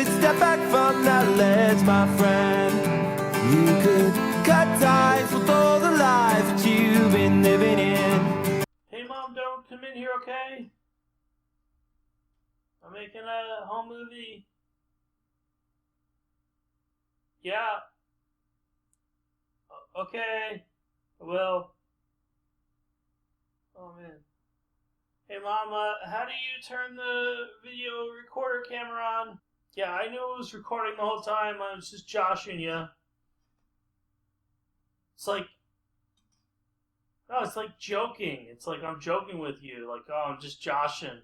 could step back from that ledge, my friend. You could cut ties with all the lies that you've been living in. Hey Mom, don't come in here, okay? I'm making a home movie. Yeah. Okay. Well. Oh man. Hey Mom, how do you turn the video recorder camera on? Yeah, I knew it was recording the whole time. I was just joshing you. It's like, oh, it's like joking. It's like I'm joking with you. Like, oh, I'm just joshing.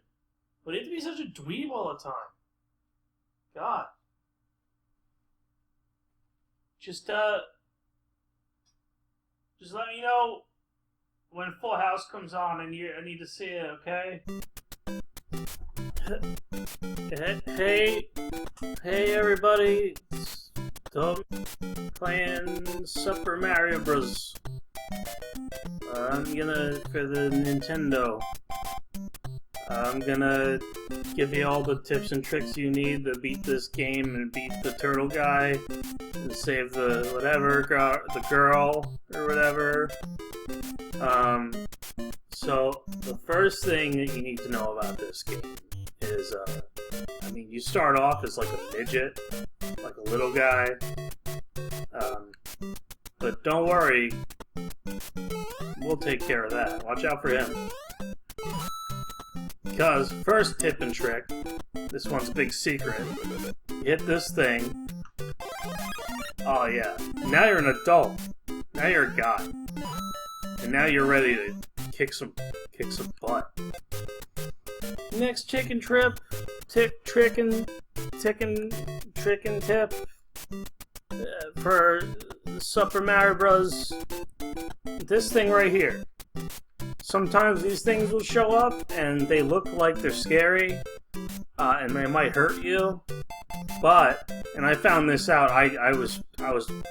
But you have to be such a dweeb all the time. God. Just let me know when Full House comes on and I need to see it, okay? Hey everybody. Stop playing Super Mario Bros. For the Nintendo. I'm gonna give you all the tips and tricks you need to beat this game and beat the turtle guy and save the whatever the girl or whatever. So the first thing that you need to know about this game is, you start off as like a midget, like a little guy. But don't worry, we'll take care of that. Watch out for him. Because, first tip and trick, this one's a big secret. You hit this thing. Oh yeah, now you're an adult. Now you're a guy. And now you're ready to kick some butt. Next trick and tip for Super Mario Bros. This thing right here. Sometimes these things will show up and they look like they're scary, and they might hurt you. But, and I found this out, I was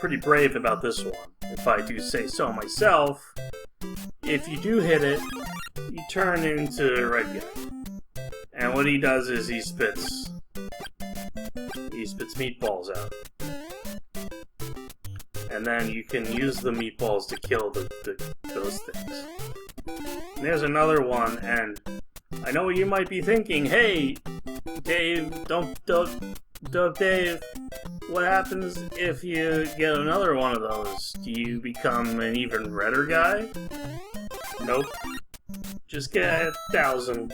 pretty brave about this one, if I do say so myself. If you do hit it, you turn into a red guy. And what he does is he spits meatballs out. And then you can use the meatballs to kill those things. And there's another one, and I know what you might be thinking. Hey, Dave, Dave, what happens if you get another one of those? Do you become an even redder guy? Nope. Just get 1,000.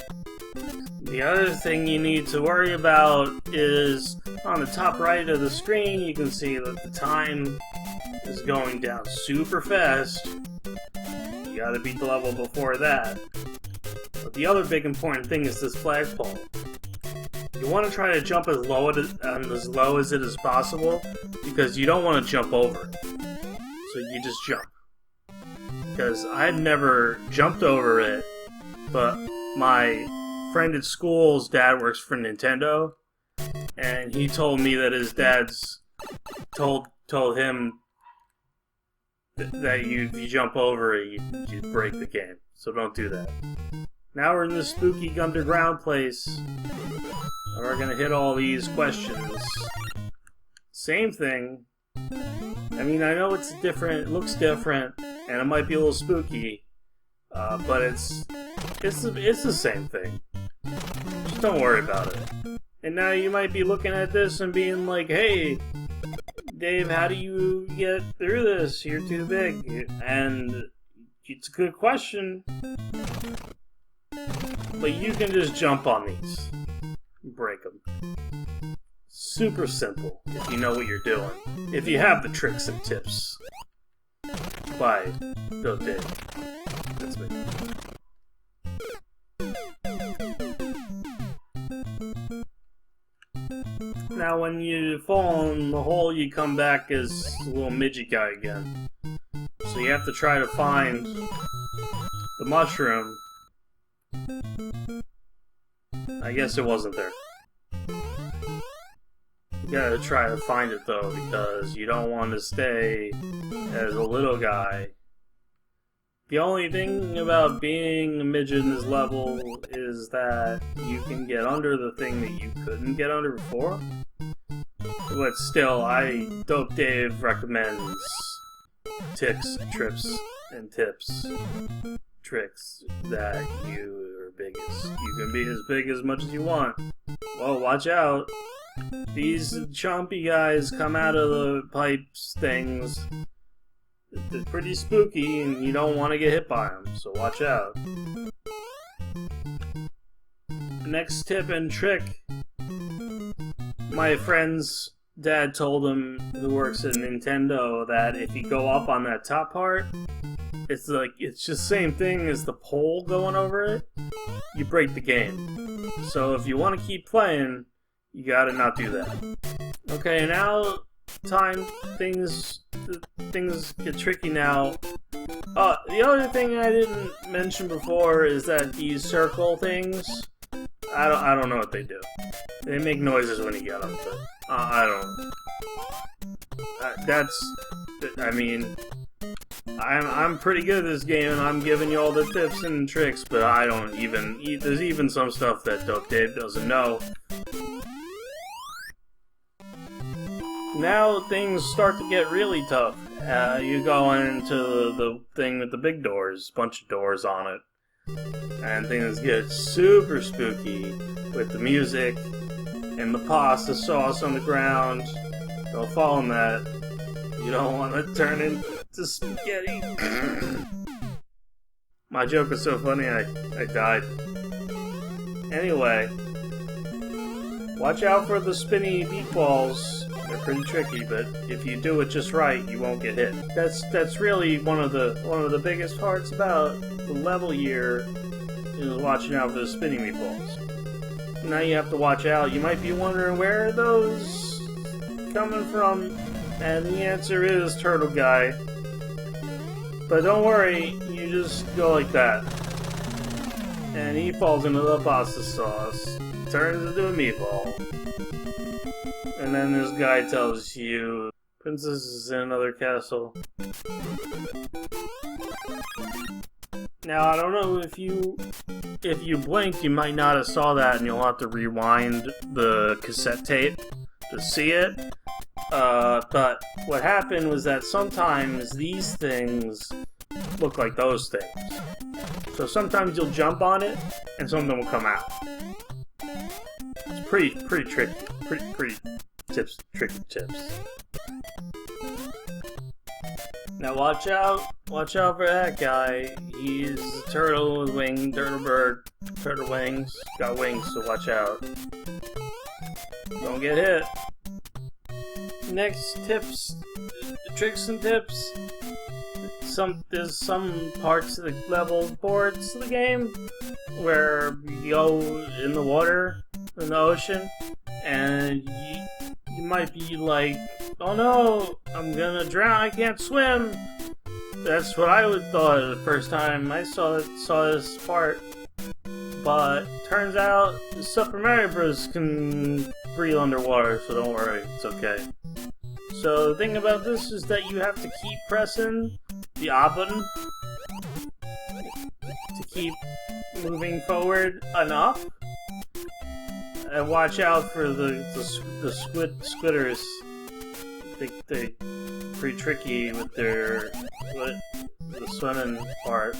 The other thing you need to worry about is on the top right of the screen, you can see that the time is going down super fast. You gotta beat the level before that. But the other big important thing is this flagpole. You want to try to jump as low as it is possible, because you don't want to jump over it. So you just jump. Because I've never jumped over it, but my friend at school's dad works for Nintendo, and he told me that his dad's told him that if you jump over it, you break the game. So don't do that. Now we're in this spooky underground place, and we're gonna hit all these questions. Same thing. I mean, I know it's different, it looks different, and it might be a little spooky, but it's the same thing. Just don't worry about it. And now you might be looking at this and being like, hey, Dave, how do you get through this? You're too big. And it's a good question. But you can just jump on these. Break them. Super simple if you know what you're doing. If you have the tricks and tips. By Bill Dave. That's me. Now when you fall in the hole, you come back as a little midget guy again. So you have to try to find the mushroom. I guess it wasn't there. You gotta try to find it though, because you don't want to stay as a little guy. The only thing about being a midget in this level is that you can get under the thing that you couldn't get under before. But still, Dope Dave recommends tips, trips, and tips, tricks that you are biggest. You can be as big as much as you want. Well, watch out. These chompy guys come out of the pipes things. They're pretty spooky, and you don't want to get hit by them, so watch out. Next tip and trick. My friend's dad told him, who works at Nintendo, that if you go up on that top part, it's just the same thing as the pole going over it. You break the game. So if you want to keep playing, you gotta not do that. Okay, now things get tricky now. The other thing I didn't mention before is that these circle things, I don't know what they do. They make noises when you get them, but I don't. I mean, I'm pretty good at this game, and I'm giving you all the tips and tricks, but I don't even. There's even some stuff that Dope Dave doesn't know. Now things start to get really tough. You go into the thing with the big doors, bunch of doors on it, and things get super spooky with the music and the pasta sauce on the ground. Don't fall in that. You don't want to turn into spaghetti. My joke was so funny, I died. Anyway, watch out for the spinny meatballs. They're pretty tricky, but if you do it just right, you won't get hit. That's really one of the biggest parts about the level here is watching out for the spinning meatballs. Now you have to watch out. You might be wondering where are those coming from, and the answer is Turtle Guy. But don't worry, you just go like that, and he falls into the pasta sauce, turns into a meatball. And then this guy tells you, Princess is in another castle. Now, I don't know if you blink, you might not have saw that, and you'll have to rewind the cassette tape to see it. But what happened was that sometimes these things look like those things. So sometimes you'll jump on it, and something will come out. It's pretty tricky. Pretty tricky tips. Now watch out for that guy. He's a turtle with wings, turtle bird, turtle wings. Got wings, so watch out. Don't get hit. Next tips, tricks and tips. There's some parts of the level boards of the game where you go in the water, in the ocean, and you might be like, oh no, I'm gonna drown, I can't swim. That's what I would thought the first time I saw this part. But turns out Super Mario Bros. Can breathe underwater, so don't worry, it's okay. So the thing about this is that you have to keep pressing the A button to keep moving forward enough. And watch out for the squitters. They're pretty tricky with the swimming part.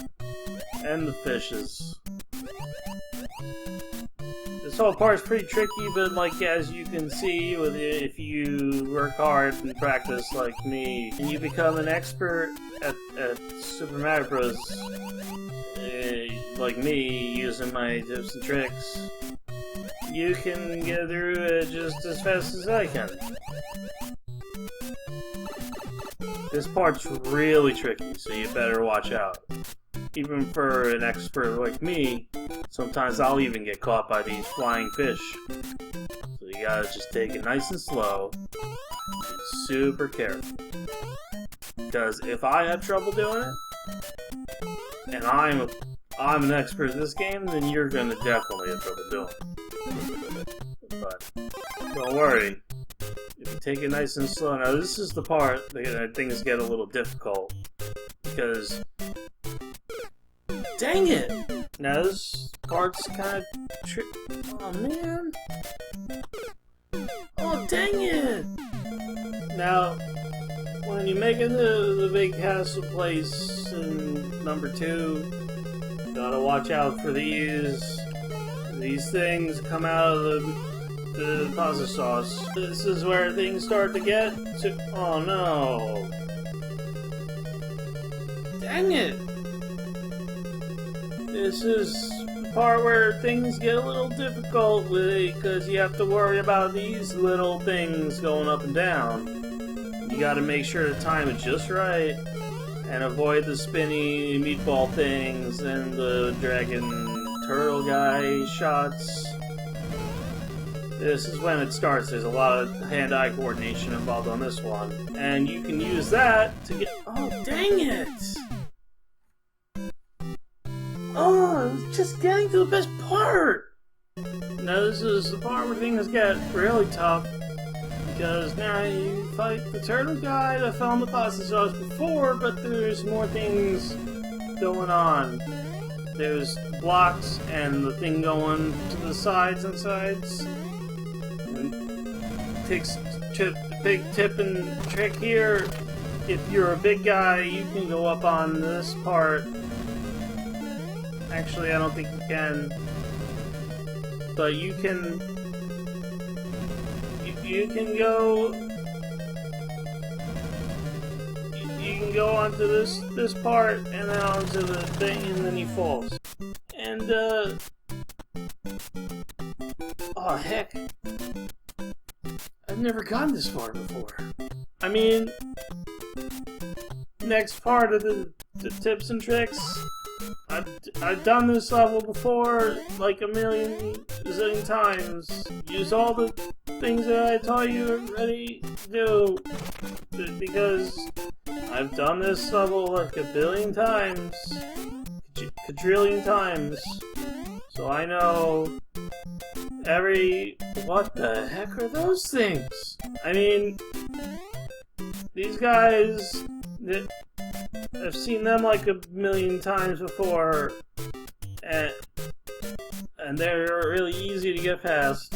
And the fishes. This whole part's pretty tricky, but like as you can see, if you work hard and practice like me, and you become an expert at Super Mario Bros. Like me, using my tips and tricks, you can get through it just as fast as I can. This part's really tricky, so you better watch out. Even for an expert like me, sometimes I'll even get caught by these flying fish. So you gotta just take it nice and slow, and super careful. Because if I have trouble doing it, and I'm an expert at this game, then you're gonna definitely have trouble doing it. But don't worry, if you take it nice and slow. Now this is the part that things get a little difficult, because dang it! Now this part's kind of oh man! Oh dang it! Now, when you make it to the big castle place in number 2, gotta watch out for these. These things come out of the pasta sauce. This is where things start to get to. Oh no! Dang it! This is the part where things get a little difficult with it because you have to worry about these little things going up and down. You gotta make sure to time it just right and avoid the spinny meatball things and the dragon turtle guy shots. This is when it starts. There's a lot of hand-eye coordination involved on this one. And you can use that to get... Oh, dang it! Oh, I was just getting to the best part! Now this is the part where things get really tough. Because now you fight the turtle guy that found the pasta sauce before, but there's more things going on. There's blocks and the thing going to the sides and sides. And big tip and trick here. If you're a big guy, you can go up on this part. Actually, I don't think you can. But you can... You can go... You can go onto this part, and then onto the thing, and then he falls. And, oh, heck. I've never gotten this far before. I mean... Next part of the tips and tricks... I've done this level before, like a zillion times. Use all the things that I taught you already to do, because I've done this level like a billion times, quadrillion times, so I know what the heck are those things? I mean, these guys, I've seen them like a million times before, and they're really easy to get past.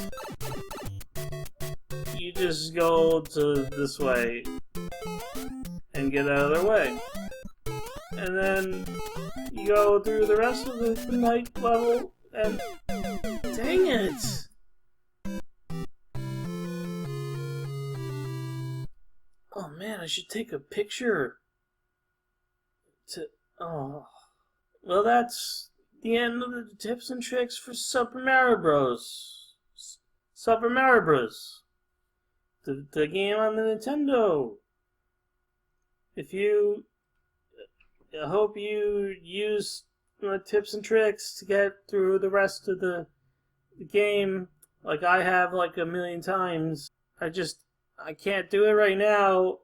You just go to this way and get out of their way. And then you go through the rest of the night level, and dang it! Oh man, I should take a picture. Oh. Well, that's the end of the tips and tricks for Super Mario Bros. Super Mario Bros. The game on the Nintendo. I hope you use my tips and tricks to get through the rest of the game like I have like a million times. I can't do it right now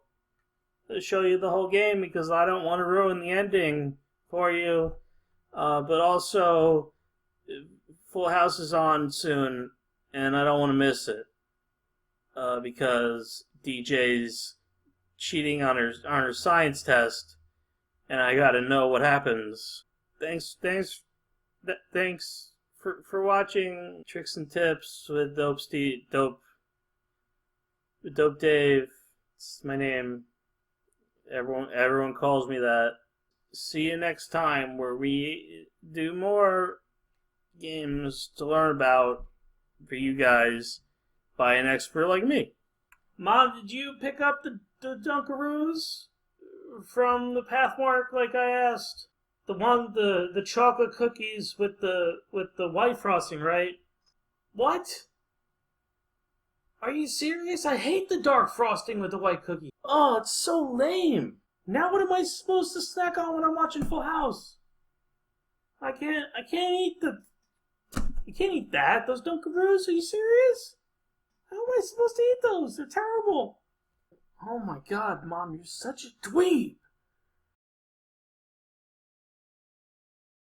to show you the whole game because I don't want to ruin the ending for you. But also, Full House is on soon, and I don't want to miss it because DJ's cheating on her science test, and I gotta know what happens. Thanks for watching Tricks and Tips with Dope Dave. It's my name. Everyone calls me that. See you next time where we do more games to learn about for you guys by an expert like me. Mom, did you pick up the Dunkaroos from the Pathmark like I asked? The chocolate cookies with the white frosting, right? What? Are you serious? I hate the dark frosting with the white cookie. Oh, it's so lame. Now what am I supposed to snack on when I'm watching Full House? I can't eat you can't eat that. Those Dunkaroos, are you serious? How am I supposed to eat those? They're terrible. Oh my god, Mom, you're such a dweeb.